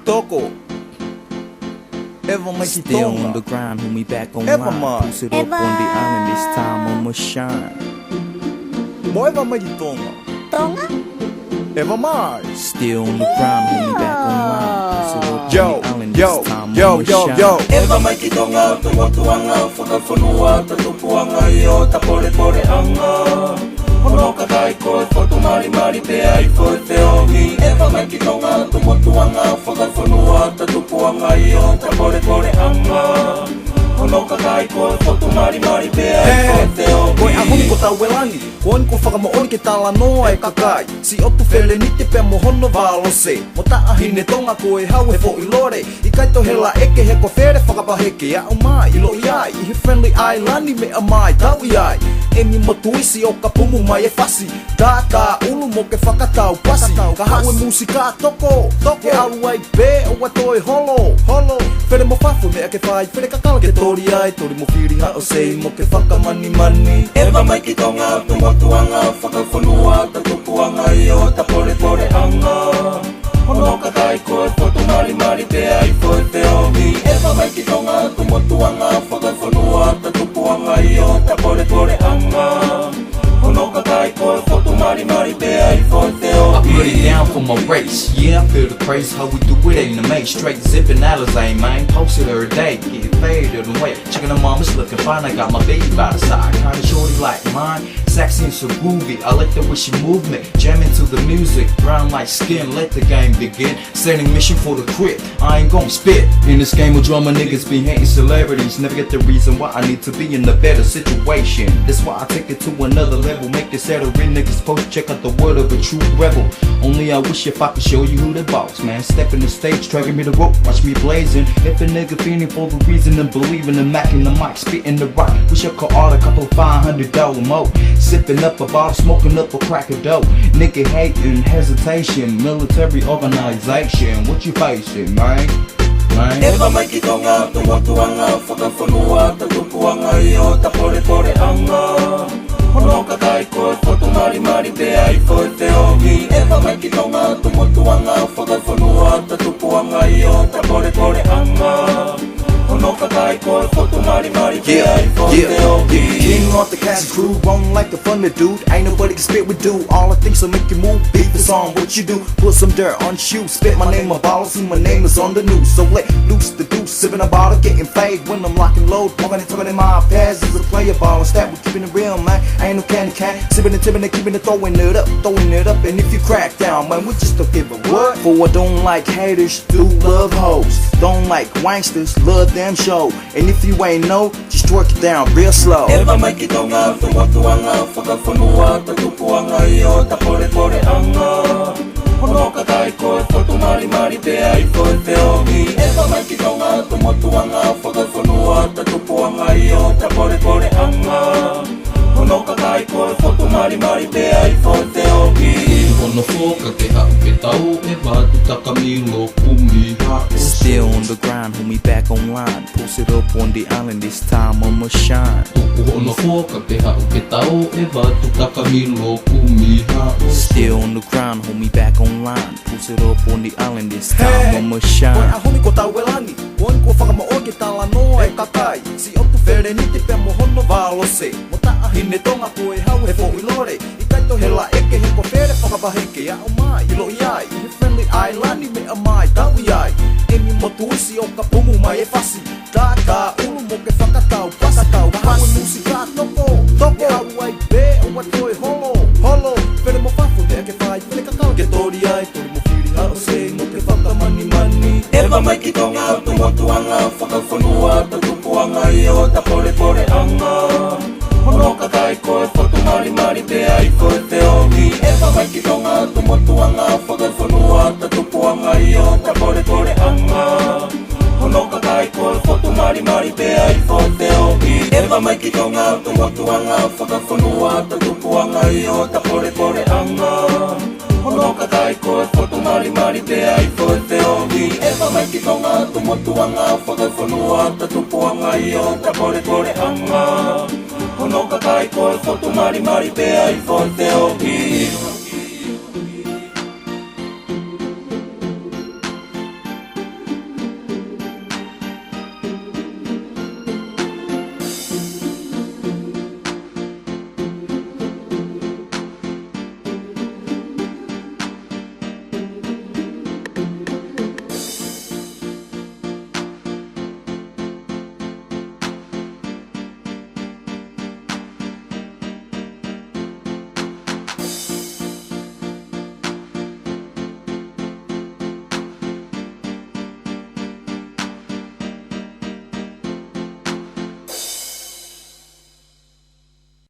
Toko. Ever make you Still on the grind, homie, back on Ever line. mind. Post it up on the island, this time I'ma shine. Mo ever make you tonga. Tonga? Ever mind. Still on the grind, homie, back on line. Post it up Yo, on the island, yo, this time yo, I'ma yo, shine. yo. Eva mai ki tonga, tonga tuanga, whakawhanua, tatupuanga i o ta pore pore anga. Hono ka kai koe, whotu mari mari pea I koe te ongi. Eva mai ki tonga, tonga tuanga, whakawhanua, tatupuanga I o ta pore pore anga. Hono ka kai koe, whotu mari mari pea I koe te ongi. Koe a honi ko tau welangi, ko oni ko whakamaoni ke tala noa e kakai. Si otu whele ni te pea mo hono wālose. Mo taahine tonga ko e hau he fo I lore. I kaito hela eke he ko where whakapaheke a o mai. I lo I ai, I he friendly island me a mai, tau I ai. E mi motuisi o ka pumu mai e whasi. Tā ka ulu mo ke whakatau pasi. Ka hau e musika toko, ke aru ai be o atoe holo. Where mo whafu mea ke whai, where ka kala ke tori ai. Tori mo whiri ha o sei mo ke whakamani mani. Eva mai ki tonga, tonga tuanga, whakawhanua, tatupuanga I o ta pore pore anga. Hono ka kai koe, whotu mari mari pea I koe te ongi. Eva mai ki tonga, tonga tuanga, whakawhanua, tatupuanga I o ta pore pore anga. Hono ka kai koe, whotu mari mari pea I koe te I ongi. put it down for my race. Yeah, I feel the praise. How we do it ain't a make. Straight zipping Alizé, man. Post it every day. Get faded and wet. Checking the mama's looking fine. I got my baby by the side. Kinda shorty like mine. Sexy and so groovy. I like the way she move me. Jamming to the music. Brown like skin. Let the game begin. Setting mission for the crib. I ain't gon' spit. In this game of drama, niggas be hating celebrities. Never get the reason why I need to be in a better situation. That's why I take it to another level. Make this settle in niggas post. Check out the word of a true rebel. Only I wish if I could show you who the boss, man. Step in the stage, dragging me the rope, watch me blazing. If a nigga feeling for the reason and believing in Mac in the mic, spitting the rock. Wish I could order a couple $500 more. Sipping up a bottle, smoking up a crack of dope. Nigga hating, hesitation, military organization. What you facing, man? Eva mai ki tonga, tonga tuanga, whakawhanua, tatupuanga I o ta pore pore anga. Hono ka kai koe, whotu mari mari pea I koe te ongi. Eva mai ki tonga, tonga tuanga, whakawhanua, tatupuanga I o ta pore pore anga. Hono ka kai koe, whotu mari mari pea I koe te ongi. King off the cast crew, rolling like a thunder dude. Ain't nobody can spit with do. All the things will make you move. Beat the song, what you do? Put some dirt on shoes. Spit my name on bottle, see my name is on the news. So let loose the deuce, sipping a bottle, getting fade when I'm locking load. Walking and talking in my pads is a player ball. Stat with keeping it real, man. Ain't no candy can. Sipping and tipping and keeping it, throwing it up. And if you crack down, man, we just don't give a what. For I don't like haters, do love hoes. Don't like wanksters, love them show. And if you ain't know, just work it down real slow. Eva mai ki tonga, tonga tuanga, whakawhanua, tatupuanga I o ta pore pore anga. Hono ka kai koe, whotu mari mari pea I koe te ongi. Eva mai ki tonga, tonga tuanga, whakawhanua, tatupuanga I o ta pore pore anga. Hono ka kai koe, whotu mari mari pea I koe te ongi. Ono whoka ke hau ke tau e watu takamilo kumiha. Still on the grind, homie, back online. Post it up on the island, this time I'ma shine. Tuku ono whoka ke hau ke tau e watu takamilo kumiha. Still on the grind, homie, back online. Post it up on the island, this time I'ma Koe shine. a honi ko tau welangi, ko oni ko whakamaoni ke tala noa e kakai. Si otu where ni te pea mo hono wālose. Mo taahine tonga ko e hau he fo I lore. I kaito hela eke he ko where whakapaheke a o mai. I lo I ai, I he friendly island me a mai, tau I ai. E mi motuisi o ka pumu mai e whasi. Tā ka ulu mo ke whakatau pasi. Ka hau e musika toko, ke aru ai be o atoe holo. Where mo whafu mea ke whai, where ka kala ke tori ai. Tori mo whiri ha o sei mo ke whakamani mani. Eva mai ki tonga, tonga tuanga, whakawhanua, tatupuanga I o ta pore pore anga. Hono ka kai koe, whotu mari mari pea I koe te ongi. Eva mai ki tonga, tonga tuanga, whakawhanua, tatupuanga I o ta pore pore anga. Hono ka kai koe, whotu mari mari pea I koe te ongi. Eva mai ki tonga, tonga tuanga, whakawhanua, tatupuanga I o ta pore pore anga. Hono ka kai koe, whotu mari mari pea I koe te ongi. Eva mai ki tonga, tonga tuanga, whakawhanua, tatupuanga I o ta pore pore anga. Hono ka kai koe, whotu mari mari pea I koe te ongi.